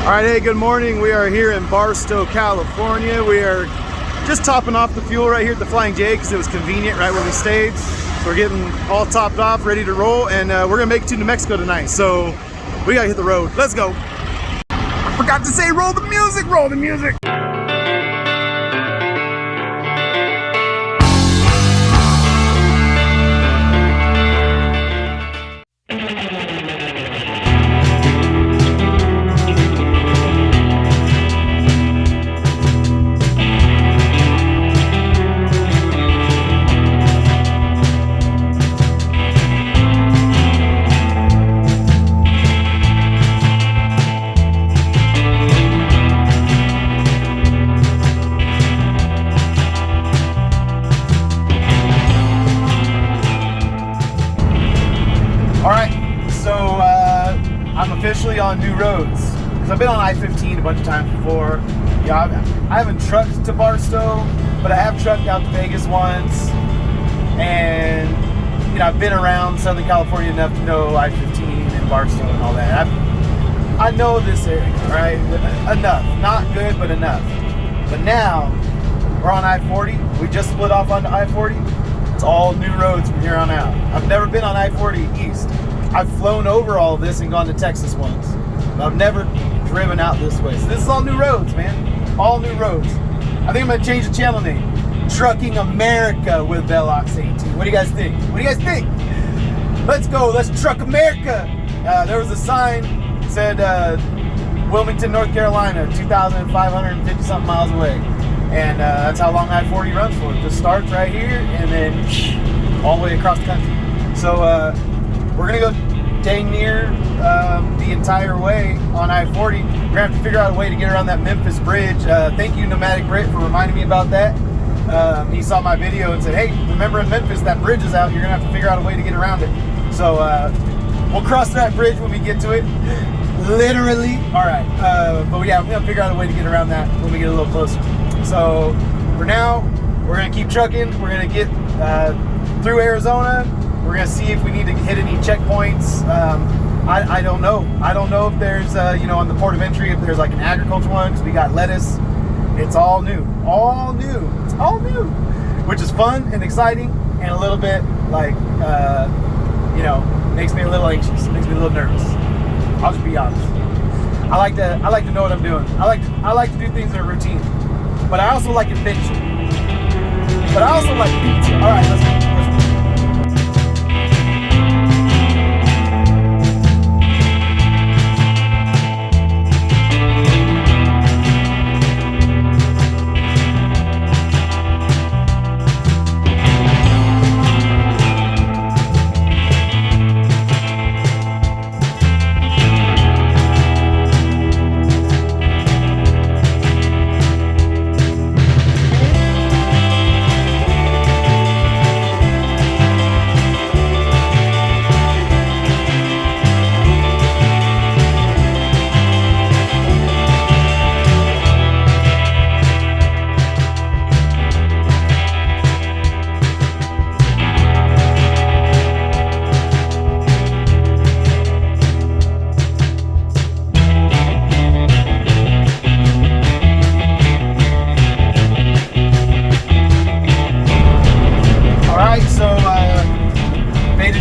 All right, hey, good morning. We are here in Barstow, California. We are just topping off the fuel right here at the Flying J because it was convenient right where we stayed. So we're getting all topped off, ready to roll, and we're gonna make it to New Mexico tonight. So we gotta hit the road. Let's go. I forgot to say, roll the music, roll the music. I'm officially on new roads because I've been on I-15 a bunch of times before. Yeah, I haven't trucked to Barstow, but I have trucked out to Vegas once, and you know I've been around Southern California enough to know I-15 and Barstow and all that. I know this area, right? Enough, not good, but enough. But now we're on I-40. We just split off onto I-40. It's all new roads from here on out. I've never been on I-40 east. I've flown over all of this and gone to Texas once, but I've never driven out this way. So this is all new roads, man. All new roads. I think I'm gonna change the channel name. Trucking America with Velox 18. What do you guys think? What do you guys think? Let's go, let's truck America. There was a sign that said Wilmington, North Carolina, 2,550 something miles away. And that's how long I-40 runs for. It just starts right here and then all the way across the country. So, we're gonna go dang near the entire way on I-40. We're gonna have to figure out a way to get around that Memphis bridge. Thank you, Nomadic Brit, for reminding me about that. He saw my video and said, hey, remember in Memphis, that bridge is out. You're gonna have to figure out a way to get around it. So we'll cross that bridge when we get to it. Literally. All right. But yeah, we're gonna figure out a way to get around that when we get a little closer. So for now, we're gonna keep trucking. We're gonna get through Arizona. We're gonna see if we need to hit any checkpoints. I don't know. I don't know if there's, you know, on the port of entry, if there's like an agriculture one, because we got lettuce. It's all new. All new. It's all new. Which is fun and exciting and a little bit like, you know, makes me a little anxious. Makes me a little nervous. I'll just be honest. I like to know what I'm doing. I like to do things that are routine. But I also like adventure. But I also like pizza. All right, let's go.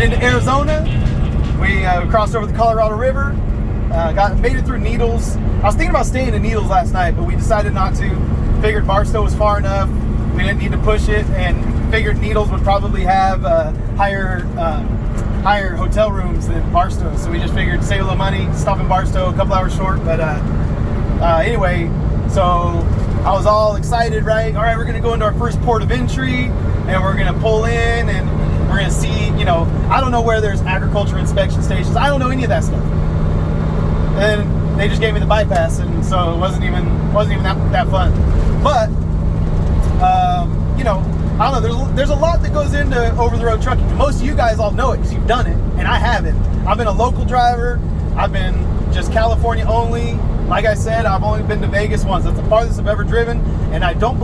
Into Arizona, we crossed over the Colorado River, made it through Needles. I was thinking about staying in Needles last night, but we decided not to. Figured Barstow was far enough, we didn't need to push it, and figured Needles would probably have higher hotel rooms than Barstow. So we just figured save a little money, stop in Barstow, a couple hours short. But anyway, so I was all excited, right? All right, we're gonna go into our first port of entry, and we're gonna pull in, and we're gonna see, you know, I don't know where there's agriculture inspection stations. I don't know any of that stuff. And they just gave me the bypass, and so it wasn't even that fun. But you know, I don't know. There's a lot that goes into over-the-road trucking. Most of you guys all know it because you've done it, and I haven't. I've been a local driver. I've been just California only. Like I said, I've only been to Vegas once. That's the farthest I've ever driven, and I think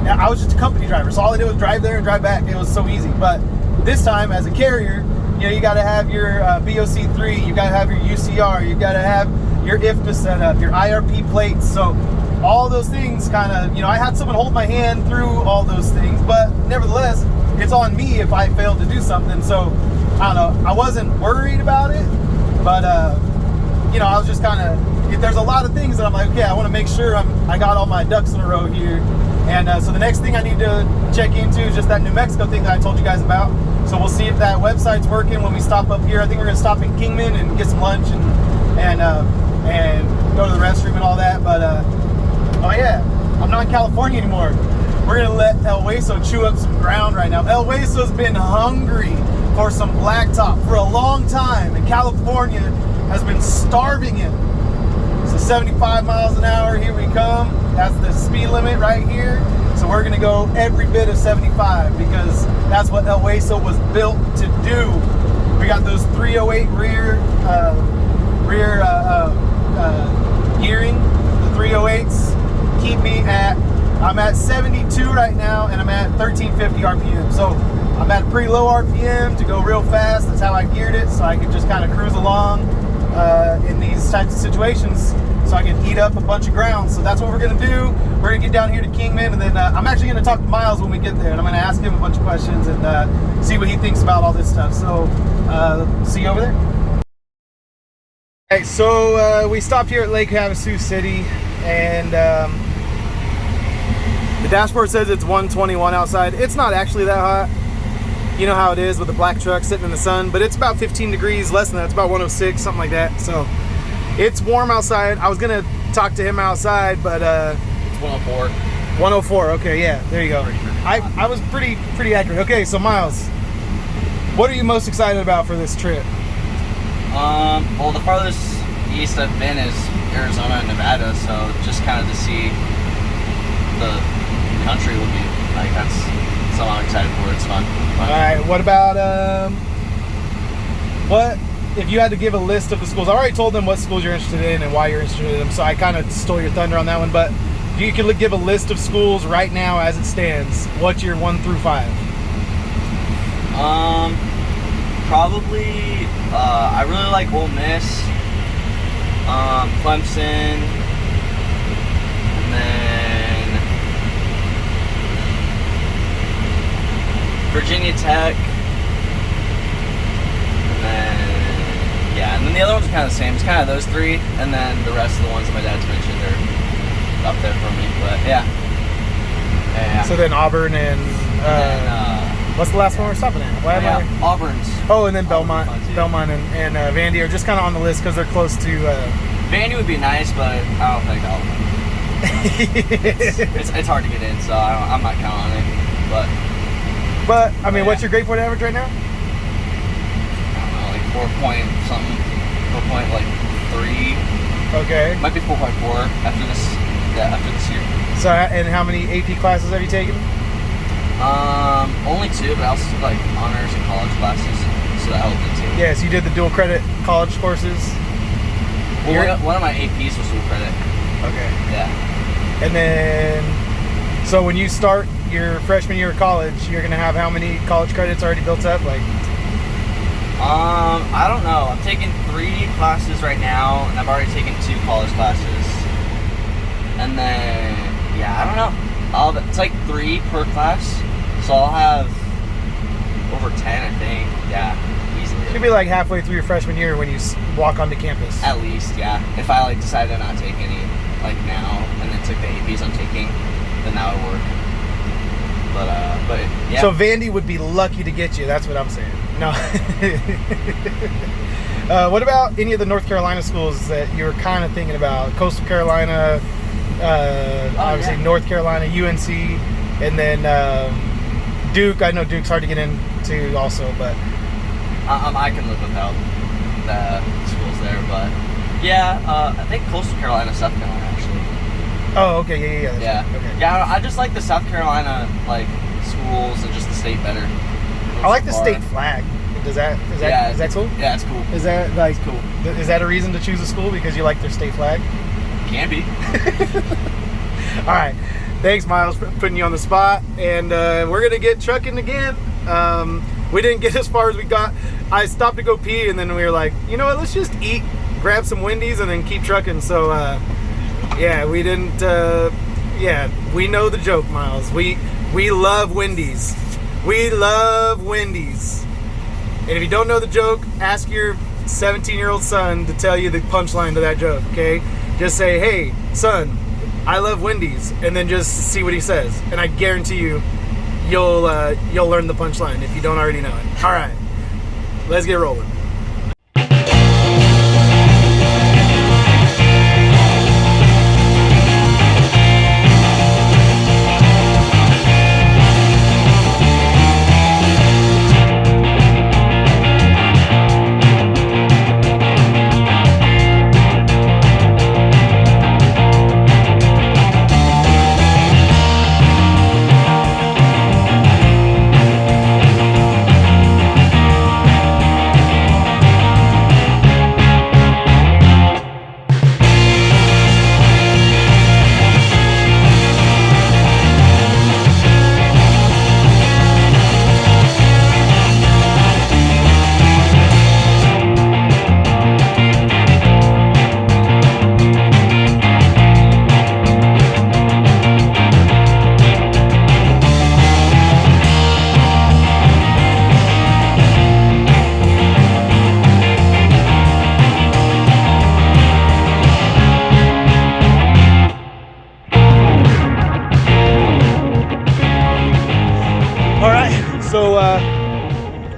I was just a company driver, so all I did was drive there and drive back. It was so easy. But this time, as a carrier, You know, you got to have your BOC3, you got to have your UCR, you got to have your IFTA set up, your IRP plates. So all those things kind of, you know, I had someone hold my hand through all those things, but nevertheless, it's on me if I fail to do something. So I don't know, I wasn't worried about it, but you know, I was just kind of, there's a lot of things that I'm like, okay, I want to make sure I got all my ducks in a row here. And so the next thing I need to check into is just that New Mexico thing that I told you guys about. So we'll see if that website's working when we stop up here. I think we're gonna stop in Kingman and get some lunch and go to the restroom and all that. But oh yeah, I'm not in California anymore. We're gonna let El Hueso chew up some ground right now. El Hueso's been hungry for some blacktop for a long time, and California has been starving him. So 75 miles an hour, here we come. That's the speed limit right here. So we're gonna go every bit of 75 because that's what El Hueso was built to do. We got those 308 rear gearing. The 308s keep me I'm at 72 right now, and I'm at 1350 RPM. So I'm at a pretty low RPM to go real fast. That's how I geared it, so I could just kind of cruise along in these types of situations, so I can eat up a bunch of ground. So that's what we're gonna do. We're gonna get down here to Kingman, and then I'm actually gonna talk to Miles when we get there, and I'm gonna ask him a bunch of questions and see what he thinks about all this stuff. So see you over there. All right, so we stopped here at Lake Havasu City, and the dashboard says it's 121 outside. It's not actually that hot. You know how it is with the black truck sitting in the sun, but it's about 15 degrees, less than that. It's about 106, something like that. So it's warm outside. I was gonna talk to him outside, but it's 104. 104, okay, yeah, there you go. I was pretty accurate. Okay, so Miles, what are you most excited about for this trip? Well, the farthest east I've been is Arizona and Nevada, so just kind of to see the country would be like, that's something I'm excited for. It's fun. All right, what about what if you had to give a list of the schools? I already told them what schools you're interested in and why you're interested in them, so I kind of stole your thunder on that one. But if you could give a list of schools right now as it stands, what's your 1 through 5? Probably I really like Ole Miss, Clemson, and then Virginia Tech, and then yeah, and then the other ones are kind of the same. It's kind of those three, and then the rest of the ones that my dad's mentioned are up there for me. But yeah. So then Auburn and what's the last one we're stopping at? Auburn's. Oh, and then Belmont and Vandy are just kind of on the list because they're close to. Vandy would be nice, but I don't think it's hard to get in, so I'm not counting on it. But I mean, what's your grade point average right now? I don't know, like 4 point something, 4.3. Okay. Might be 4.4 after this. Yeah, after this year. So, and how many AP classes have you taken? Only 2, but I also took like honors and college classes, so that helped it too. Yes, you did the dual credit college courses. Well, one of my APs was dual credit. Okay. Yeah. And then, so when you start your freshman year of college, you're gonna have how many college credits already built up? Like, I don't know. I'm taking 3 classes right now, and I've already taken 2 college classes. And then, yeah, I don't know. It's like 3 per class, so I'll have over 10, I think. Yeah, easily. You'll be like halfway through your freshman year when you walk onto campus. At least, yeah. If I like decide to not take any like now, and then took the APs I'm taking, then that would work. But yeah. So Vandy would be lucky to get you. That's what I'm saying. No. What about any of the North Carolina schools that you're kind of thinking about? Coastal Carolina, obviously yeah. North Carolina, UNC, and then Duke. I know Duke's hard to get into also, but I can live without the schools there. But yeah, I think Coastal Carolina, South Carolina actually. Oh, okay, yeah. Yeah, okay. Yeah. I just like the South Carolina like schools and just the state better. I like the state flag. Is that cool? Yeah, it's cool. Is that like cool? Is that a reason to choose a school because you like their state flag? Can be. All right. Thanks, Miles, for putting you on the spot. And we're going to get trucking again. we didn't get as far as we got. I stopped to go pee, and then we were like, you know what, let's just eat, grab some Wendy's, and then keep trucking. So yeah, we didn't yeah, we know the joke, Miles. We love Wendy's. We love Wendy's. And if you don't know the joke, ask your 17-year-old son to tell you the punchline to that joke, okay? Just say, hey, son, I love Wendy's, and then just see what he says. And I guarantee you, you'll learn the punchline if you don't already know it. All right, let's get rolling.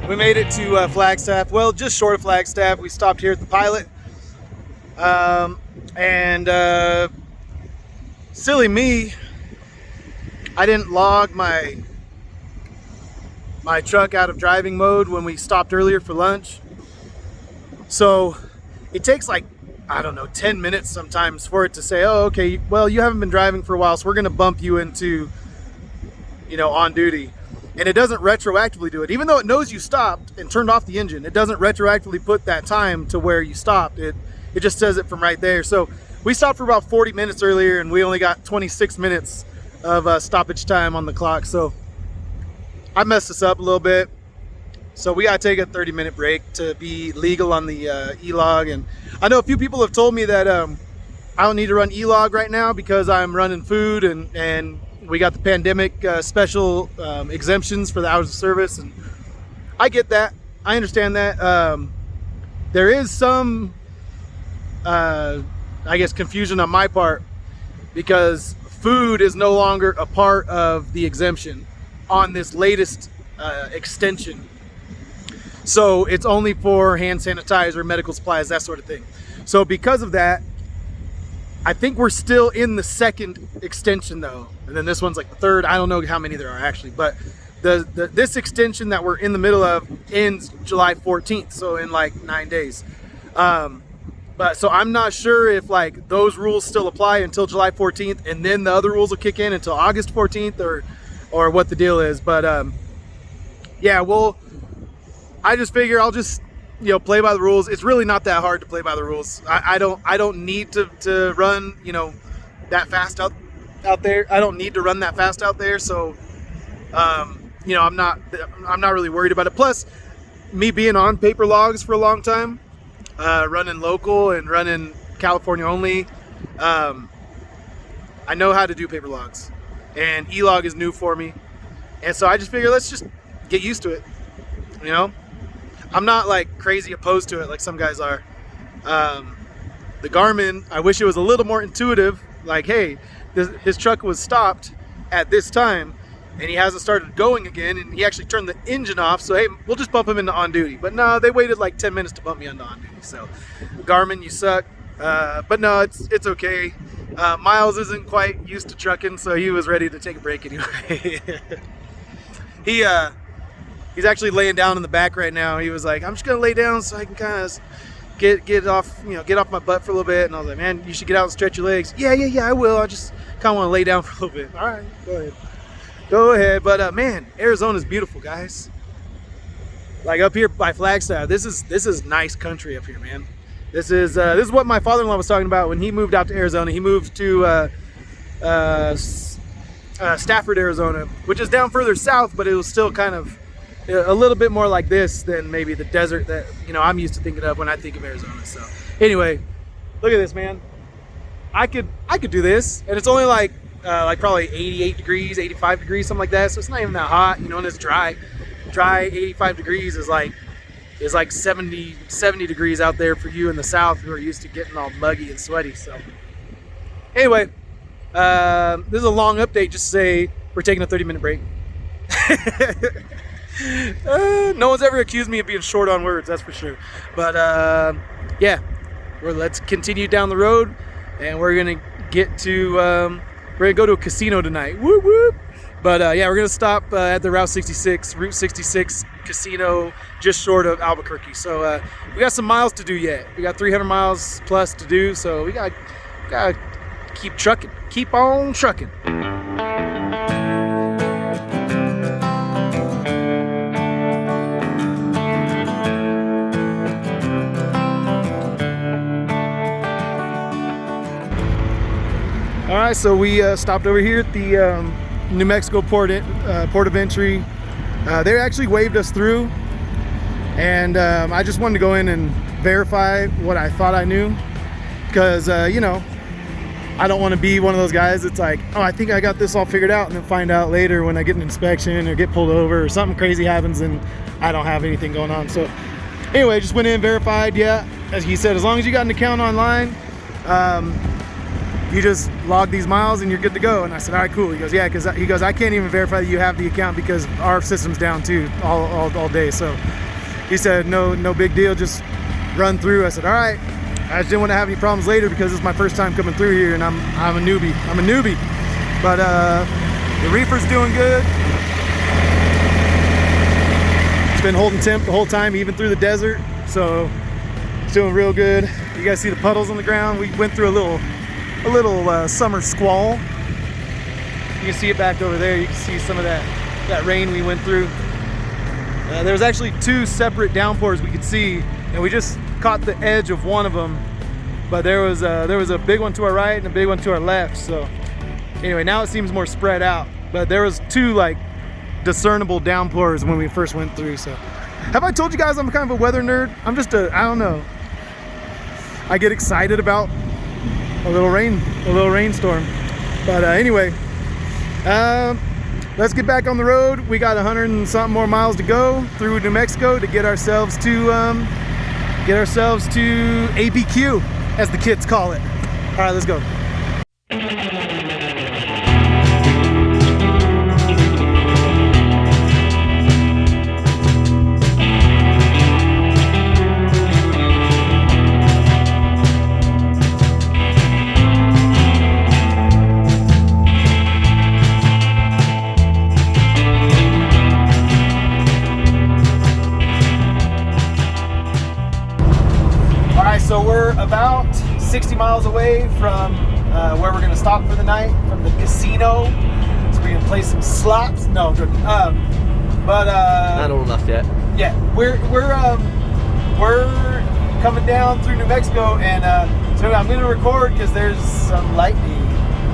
We made it to Flagstaff. Well, just short of Flagstaff. We stopped here at the Pilot. Silly me, I didn't log my truck out of driving mode when we stopped earlier for lunch. So it takes like, I don't know, 10 minutes sometimes for it to say, oh, okay, well, you haven't been driving for a while, so we're going to bump you into, on duty. And it doesn't retroactively do it. Even though it knows you stopped and turned off the engine, it doesn't retroactively put that time to where you stopped. It just says it from right there. So we stopped for about 40 minutes earlier, and we only got 26 minutes of stoppage time on the clock. So I messed this up a little bit. So we got to take a 30-minute break to be legal on the E-Log. And I know a few people have told me that I don't need to run E-Log right now because I'm running food and we got the pandemic special exemptions for the hours of service, and I get that. I understand that. There is some, I guess, confusion on my part because food is no longer a part of the exemption on this latest extension. So it's only for hand sanitizer, medical supplies, that sort of thing. So because of that, I think we're still in the second extension though, and then this one's like the third. I don't know how many there are actually, but this extension that we're in the middle of ends July 14th, so in like 9 days. But so I'm not sure if like those rules still apply until July 14th, and then the other rules will kick in until August 14th, or what the deal is. But yeah, well, I just figure I'll just play by the rules. It's really not that hard to play by the rules. I don't need to run, that fast out there. I don't need to run that fast out there. So, I'm not really worried about it. Plus, me being on paper logs for a long time, running local and running California only, I know how to do paper logs, and E-Log is new for me. And so I just figure let's just get used to it, I'm not like crazy opposed to it like some guys are. The Garmin, I wish it was a little more intuitive. Like, hey, his truck was stopped at this time and he hasn't started going again, and he actually turned the engine off. So, hey, we'll just bump him into on duty. But no, they waited like 10 minutes to bump me into on duty. So, Garmin, you suck. But no, it's okay. Miles isn't quite used to trucking, so he was ready to take a break anyway. He's actually laying down in the back right now. He was like, I'm just gonna lay down so I can kind of get off my butt for a little bit. And I was like, man, you should get out and stretch your legs. Yeah, I will. I just kind of want to lay down for a little bit. All right, go ahead. But man, Arizona's beautiful, guys. Like up here by Flagstaff, this is nice country up here, man. This is what my father-in-law was talking about when he moved out to Arizona. He moved to Stafford, Arizona, which is down further south, but it was still kind of a little bit more like this than maybe the desert that, you know, I'm used to thinking of when I think of Arizona. So anyway, look at this, man. I could do this, and it's only like probably 88 degrees, 85 degrees, something like that. So it's not even that hot, you know, and it's dry. 85 degrees is like 70 degrees out there for you in the south who are used to getting all muggy and sweaty. So anyway, this is a long update just to say we're taking a 30-minute break. No one's ever accused me of being short on words, that's for sure. But yeah, let's continue down the road, and we're gonna get to we're gonna go to a casino tonight. Whoop whoop. But yeah, we're gonna stop at the Route 66 casino just short of Albuquerque. So we got some miles to do yet. We got 300 miles plus to do, so we gotta keep trucking, keep on trucking. All right, so we stopped over here at the New Mexico port of entry. They actually waved us through, and I just wanted to go in and verify what I thought I knew, because you know, I don't want to be one of those guys that's like, oh, I think I got this all figured out, and then find out later when I get an inspection or get pulled over or something crazy happens and I don't have anything going on. So anyway, just went in, verified. Yeah, as he said, as long as you got an account online, you just log these miles and you're good to go. And I said, all right, cool. He goes, yeah, because he goes, I can't even verify that you have the account because our system's down too all day. So he said, no big deal, just run through. I said, all right. I just didn't want to have any problems later because it's my first time coming through here, and I'm a newbie. But the reefer's doing good. It's been holding temp the whole time, even through the desert. So it's doing real good. You guys see the puddles on the ground? We went through a little summer squall. You can see it back over there. You can see some of that rain we went through. There was actually two separate downpours we could see, and we just caught the edge of one of them, but there was a big one to our right and a big one to our left. So anyway, now it seems more spread out, but there was two like discernible downpours when we first went through. So have I told you guys I'm kind of a weather nerd? I'm just I don't know, I get excited about a little rainstorm. But anyway, let's get back on the road. We got 100 and something more miles to go through New Mexico to get ourselves to ABQ, as the kids call it. All right, let's go. So we're about 60 miles away from where we're gonna stop for the night, from the casino. So we're gonna play some slots. No, but not old enough yet. Yeah, we're coming down through New Mexico, and so I'm gonna record because there's some lightning,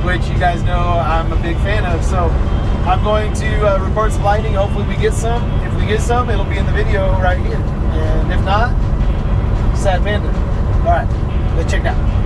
which you guys know I'm a big fan of. So I'm going to record some lightning. Hopefully we get some. If we get some, it'll be in the video right here. And if not, sad panda. All right, let's check it out.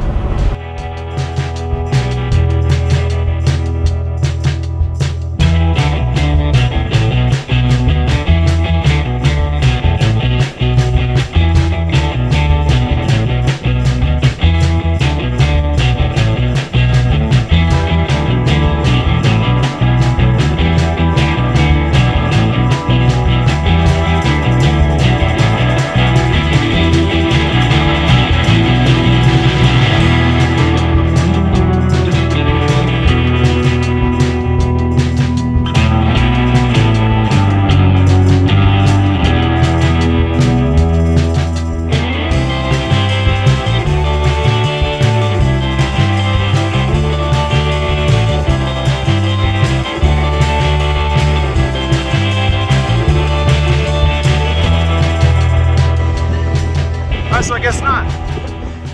So I guess not.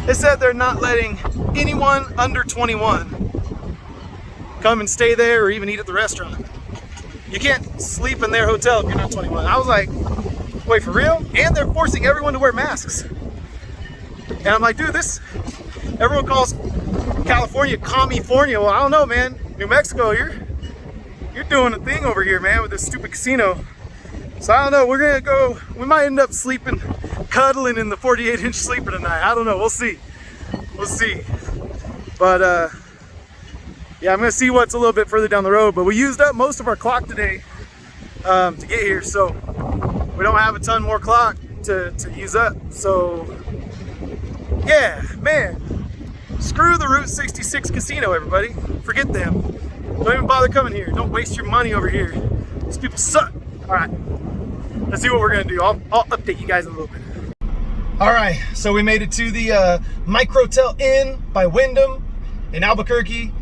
They said they're not letting anyone under 21 come and stay there or even eat at the restaurant. you can't sleep in their hotel if you're not 21. I was like, wait, for real? And they're forcing everyone to wear masks. And I'm like, dude, everyone calls California California. Well, I don't know, man. New Mexico, you're doing a thing over here, man, with this stupid casino. So I don't know, we're gonna go, we might end up sleeping, cuddling in the 48-inch sleeper tonight. I don't know, we'll see. We'll see. But yeah, I'm gonna see what's a little bit further down the road, but we used up most of our clock today to get here, so we don't have a ton more clock to use up. So yeah, man, screw the Route 66 casino, everybody. Forget them. Don't even bother coming here. Don't waste your money over here. These people suck. All right, let's see what we're gonna do. I'll update you guys in a little bit. All right, so we made it to the Microtel Inn by Wyndham in Albuquerque,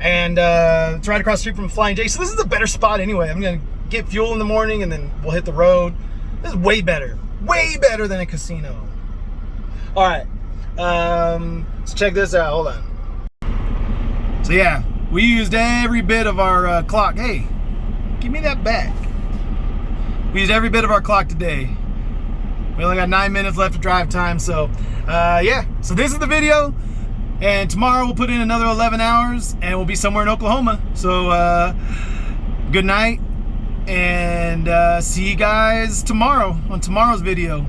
and it's right across the street from Flying J. So this is a better spot anyway. I'm gonna get fuel in the morning and then we'll hit the road. This is way better than a casino. All right, so check this out, hold on. So yeah, we used every bit of our clock. Hey, give me that back. We used every bit of our clock today. We only got 9 minutes left of drive time, so yeah. So this is the video, and tomorrow we'll put in another 11 hours, and we'll be somewhere in Oklahoma. So good night, and see you guys tomorrow on tomorrow's video.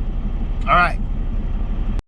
All right.